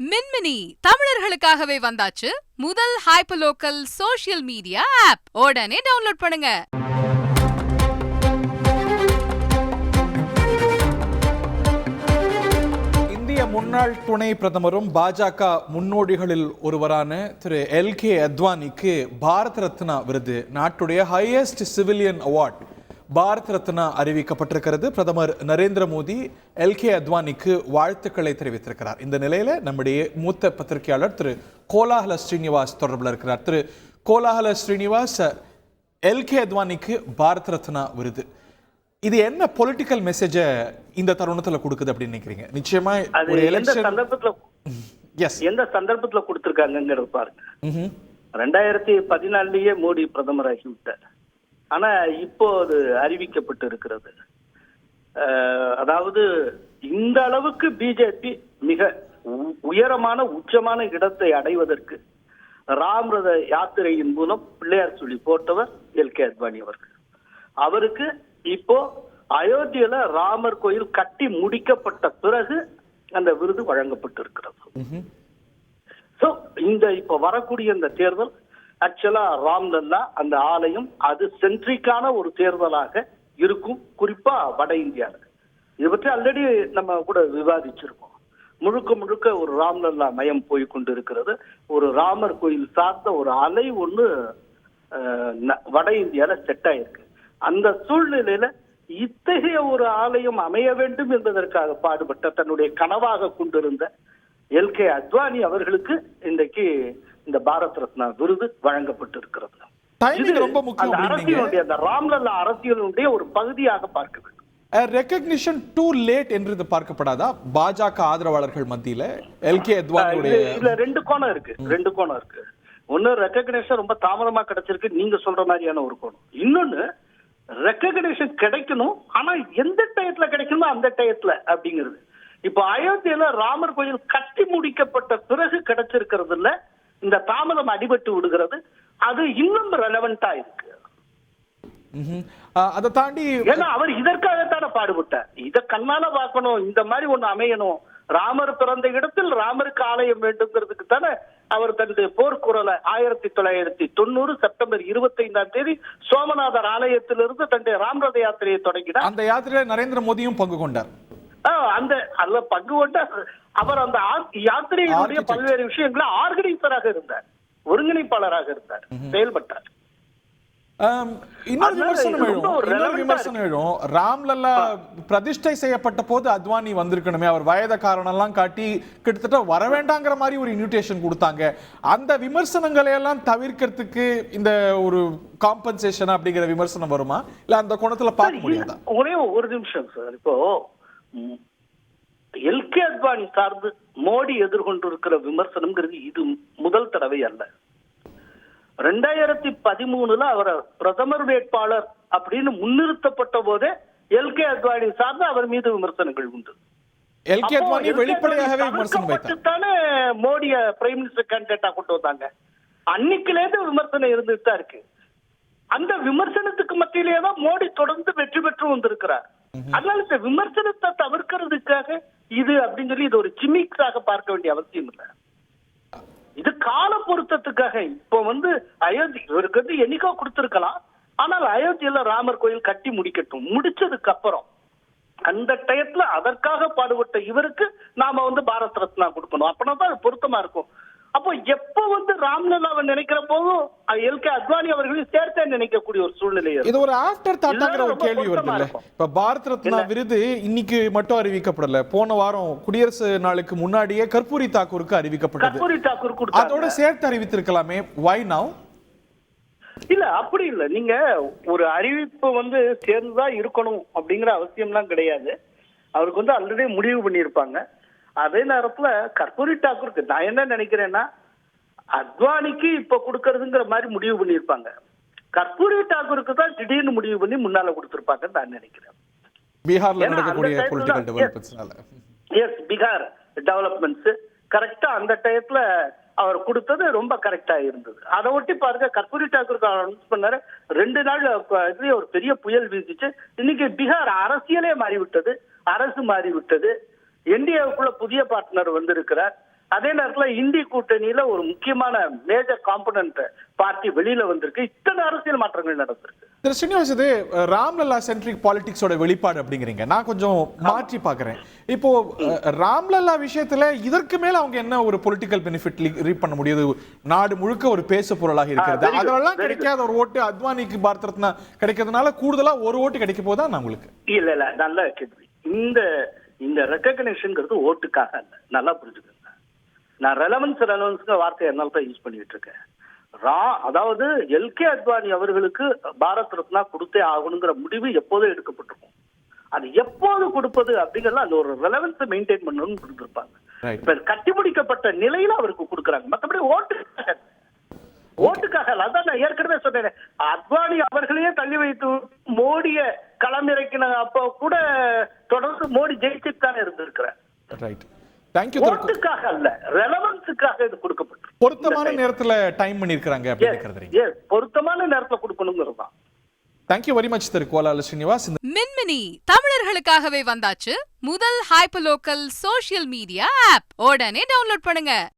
மின்மினி தமிழர்களுக்காகவே வந்தாச்சு முதல் hyper local social media app. உடனே டவுன்லோட் பண்ணுங்க. இந்திய முன்னாள் துணை பிரதமரும் பாஜக முன்னோடிகளில் ஒருவரான திரு எல்கே அத்வானிக்கு பாரத் ரத்னா விருது, நாட்டுடைய highest civilian award Bharat Ratna அறிவிக்கப்பட்டிருக்கிறது. பிரதமர் நரேந்திர மோடி எல்கே அத்வானிக்கு வாழ்த்துக்களை தெரிவித்திருக்கிறார். இந்த நிலையில நம்முடைய மூத்த பத்திரிகையாளர் திரு கோலாஹல ஸ்ரீனிவாஸ் தொடர்பில் இருக்கிறார். திரு கோலாஹல ஸ்ரீனிவாஸ், எல்கே அத்வானிக்கு பாரத் ரத்னா விருது, இது என்ன பொலிட்டிக்கல் மெசேஜ இந்த தருணத்துல கொடுக்குது அப்படின்னு நினைக்கிறீங்க? நிச்சயமா ஒரு எலெக்ஷன் எந்த சந்தர்ப்பத்துல கொடுத்திருக்காங்கிறது பாருங்க. 2014 மோடி பிரதமர் ஆகிவிட்டார். ஆனா இப்போ அது அறிவிக்கப்பட்டு இருக்கிறது. அதாவது இந்த அளவுக்கு பிஜேபி மிக உயரமான உச்சமான இடத்தை அடைவதற்கு ராம்ரத யாத்திரையின் மூலம் பிள்ளையார் சொல்லி போட்டவர் எல்கே அத்வானி அவர்கள். அவருக்கு இப்போ அயோத்தியில ராமர் கோயில் கட்டி முடிக்கப்பட்ட பிறகு அந்த விருது வழங்கப்பட்டு இருக்கிறது. சோ இந்த இப்ப வரக்கூடிய இந்த தேர்தல் ஆக்சுவலா ராம்லல்லா அந்த ஆலயம் அது சென்ட்ரிக்கான ஒரு தேர்தலாக இருக்கும், குறிப்பா வட இந்தியாவில். இதை பற்றி ஆல்ரெடி நம்ம கூட விவாதிச்சிருக்கோம். முழுக்க முழுக்க ஒரு ராம்லல்லா மயம் போய் கொண்டு இருக்கிறது. ஒரு ராமர் கோயில் சார்ந்த ஒரு அலை ஒண்ணு வட இந்தியால செட் ஆயிருக்கு. அந்த சூழ்நிலையில இத்தகைய ஒரு ஆலயம் அமைய வேண்டும் என்பதற்காக பாடுபட்ட தன்னுடைய கனவாக கொண்டிருந்த எல்கே அத்வானி அவர்களுக்கு இன்றைக்கு இந்த பாரத் ரத்னா விருது வழங்கப்பட்டிருக்கிறது. அந்த ராம்லல்லா அரசியலுடைய ஒரு பகுதியாக பார்க்க வேண்டும். ரெகக்னிஷன் டூ லேட் என்று பார்க்கப்படாதா பாஜக ஆதரவாளர்கள் மத்தியில? எல்கே அத்வானியுடைய இதுல ரெண்டு கோணம் இருக்கு. ஒன்னு, ரெகக்னிஷன் ரொம்ப தாமதமா கிடைச்சிருக்கு நீங்க சொல்ற மாதிரியான ஒரு கோணம். இன்னொன்னு, ரெகக்னிஷன் கிடைக்கணும், ஆனா எந்த டயத்துல கிடைக்கணுமோ அந்த டயத்துல அப்படிங்கிறது. இப்ப அயோத்தியில ராமர் கோயில் கட்டி முடிக்கப்பட்ட பிறகு கிடைச்சிருக்கிறது இல்ல, இந்த தாமதம் அடிபட்டு விடுகிறது. அது இன்னும் ரெலவெண்டா இருக்கு. அதை தாண்டி ஏன்னா அவர் இதற்காகத்தான பாடுபட்டார். இத கண்ணால பார்க்கணும், இந்த மாதிரி ஒண்ணு அமையணும், ராமர் பிறந்த இடத்தில் ராமருக்கு ஆலயம் வேண்டுங்கிறதுக்கு தானே அவர் தன்னுடைய போர்க்குரலை 1990 செப்டம்பர் 25 சோமநாதர் ஆலயத்திலிருந்து தன்னுடைய ராம்ரத யாத்திரையை தொடங்கினார். அந்த யாத்திரையில நரேந்திர மோடியும் பங்கு கொண்டார். அந்த பங்கு கொண்டார். அவர் அந்த யாத்திரையினுடைய பல்வேறு விஷயங்களை ஆர்கனைசராக இருந்தார், ஒருங்கிணைப்பாளராக இருந்தார், செயல்பட்டார். இன்னொரு விமர்சனம் எழும். ராம்லல்லா பிரதிஷ்டை செய்யப்பட்ட போது அத்வானி வந்திருக்கணுமே, அவர் வயத காரணம் எல்லாம் காட்டி கிட்டத்தட்ட வர வேண்டாங்கிற மாதிரி ஒரு இன்விடேஷன் கொடுத்தாங்க. அந்த விமர்சனங்களை எல்லாம் தவிர்க்கிறதுக்கு இந்த ஒரு காம்பன்சேஷன் அப்படிங்கிற விமர்சனம் வருமா, இல்ல அந்த கோணத்துல பார்க்க முடியாதா? ஒரே ஒரு நிமிஷம் சார். இப்போ எல்கே அத்வானி சார்ந்து மோடி எதிர்கொண்டிருக்கிற விமர்சனம்ங்கிறது இது முதல் தடவை அல்ல. 2013 அவர் பிரதமர் வேட்பாளர் அப்படின்னு முன்னிறுத்தப்பட்ட போதே எல்கே அத்வானி சார்ந்து அவர் மீது விமர்சனங்கள் உண்டு. எல்கே அத்வானி வெளிப்படையாகவே விமர்சனம் வைத்தானே மோடிய பிரைம் மினிஸ்டர் கேண்டிடேட்டா கொண்டு வந்தாங்க. அன்னைக்குலேருந்து விமர்சனம் இருந்துட்டு தான் இருக்கு. அந்த விமர்சனத்துக்கு மத்தியிலேயே தான் மோடி தொடர்ந்து வெற்றி பெற்று வந்திருக்கிறார். அதனால இந்த விமர்சனத்தை தவிர்க்கிறதுக்காக இது அப்படின்னு சொல்லி இது ஒரு சிமிக்ஸாக பார்க்க வேண்டிய அவசியம் இல்லை. இது கால பொருத்தத்துக்காக. இப்போ அயோத்தி இவருக்கு என்னைக்கோ கொடுத்திருக்கலாம், ஆனால் அயோத்தியில ராமர் கோயில் கட்டி முடிக்கட்டும், முடிச்சதுக்கு அப்புறம் அந்த டயத்துல அதற்காக பாடுபட்ட இவருக்கு நாம பாரத் ரத்னா கொடுக்கணும். அப்படின்னா அது பொருத்தமா இருக்கும். அப்போ எப்ப ராம்லல்லாவை நினைக்கிற போதும் எல்கே அத்வானி அவர்களையும் சேர்த்தே நினைக்கக்கூடிய ஒரு சூழ்நிலை. இது ஒரு ஆஃப்டர் தாட்டாங்கிற ஒரு கேள்வி வருது இல்ல. இப்ப பாரத் ரத்னா விருது இன்னைக்கு மட்டும் அறிவிக்கப்படல, போன வாரம் குடியரசு நாளுக்கு முன்னாடியே கர்பூரி தாக்கூருக்கு அறிவிக்கப்பட்டது. கர்பூரி தாக்கூர் அதோட சேர்த்து அறிவித்திருக்கலாமே, why now? இல்ல அப்படி இல்ல, நீங்க ஒரு அறிவிப்பு சேர்ந்துதான் இருக்கணும் அப்படிங்கிற அவசியம்லாம் கிடையாது. அவருக்கு ஆல்ரெடி முடிவு பண்ணியிருப்பாங்க. அதே நேரத்துல கர்பூரி தாக்கூருக்கு நான் என்ன நினைக்கிறேன்னா, அத்வானிக்கு இப்ப கொடுக்கறதுங்கிற மாதிரி முடிவு பண்ணியிருப்பாங்க. கர்பூரி தாக்கூருக்கு தான் திடீர்னு முடிவு பண்ணி முன்னால கொடுத்திருப்பாங்கன்னு நான் நினைக்கிறேன். பீகார்ல நடக்கக்கூடிய பொலிட்டிக்கல் டெவலப்மெண்ட்ஸ்னால. எஸ், பீகார் டெவலப்மெண்ட்ஸ் கரெக்டா அந்த டயத்துல அவர் கொடுத்தது ரொம்ப கரெக்டா இருந்தது. அதை ஒட்டி பாருங்க, கர்பூரி தாக்கூருக்கு அனௌன்ஸ் பண்ணாரு, 2 நாள் ஒரு பெரிய புயல் வீசிச்சு. இன்னைக்கு பீகார் அரசியலே மாறிவிட்டது, அரசு மாறிவிட்டது. என்டிஏவுக்குள்ள புதிய பார்ட்னர் வந்திருக்கிறார். அதே நேரத்துல இந்தி கூட்டணியில ஒரு முக்கியமான மேஜர் காம்பனன்ட் பார்ட்டி வெளியில வந்திருக்கு. இத்தனை அரசியல் மாற்றங்கள் நடந்திருக்கு. திரு ஸ்ரீனிவாஸ், இது ராம்லல்லா சென்ட்ரிக் பாலிடிக்ஸோட வெளிப்பாடு அப்படிங்கிறீங்க. நான் கொஞ்சம் மாற்றி பார்க்கறேன். இப்போ ராம்லல்லா விஷயத்துல இதற்கு மேல அவங்க என்ன ஒரு பொலிட்டிக்கல் பெனிஃபிட் ரீப் பண்ண முடியுது? நாடு முழுக்க ஒரு பேசு பொருளாக இருக்கிறது. அதெல்லாம் கிடைக்காத ஒரு ஓட்டு அத்வானிக்கு பாரத் ரத்னா கிடைக்கிறதுனால கூடுதலா ஒரு ஓட்டு கிடைக்க போதா நான் உங்களுக்கு? இல்ல நல்ல கேள்வி. இந்த ரெகக்னிஷன்ங்கிறது ஓட்டுக்காக அல்ல, நல்லா புரிஞ்சுக்கோங்க. நான் ரெலவன்ஸ் வார்த்தை என்னால தான் யூஸ் பண்ணிட்டு இருக்கேன். அதாவது எல்கே அத்வானி அவர்களுக்கு பாரத் ரத்னா கொடுத்தே ஆகணுங்கிற முடிவு எப்போதும் எடுக்கப்பட்டிருக்கும். அது எப்போது கொடுப்பது அப்படிங்கறது அந்த ஒரு ரெலவன்ஸ் மெயின்டைன் பண்ணணும்னு கொடுத்திருப்பாங்க. இப்ப கட்டிபிடிக்கப்பட்ட நிலையில அவருக்கு கொடுக்குறாங்க. மற்றபடி ஓட்டுக்காக அதான் நான் ஏற்கனவே சொன்னேன். அத்வானி அவர்களையே தள்ளி வைத்து மோடிய களமிறக்கின அப்ப கூட தொடர்ந்து மோடி ஜெயிச்சுட்டு தானே இருந்திருக்கிறார். ஓட்டுக்காக அல்ல, ரெலவன்ஸுக்காக இது கொடுக்கப்பட்டு பொருத்தமான நேரத்துல டைம் பண்ணிருக்காங்க அப்படிங்கிறது. பொருத்தமான நேரத்துல கொடுக்கணுங்கிறது தான். தேங்க்யூ வெரி மச் திரு கோலால ஸ்ரீனிவாஸ். மின்மினி தமிழர்களுக்காகவே வந்தாச்சு முதல் hyper local social media app. உடனே டவுன்லோட் பண்ணுங்க.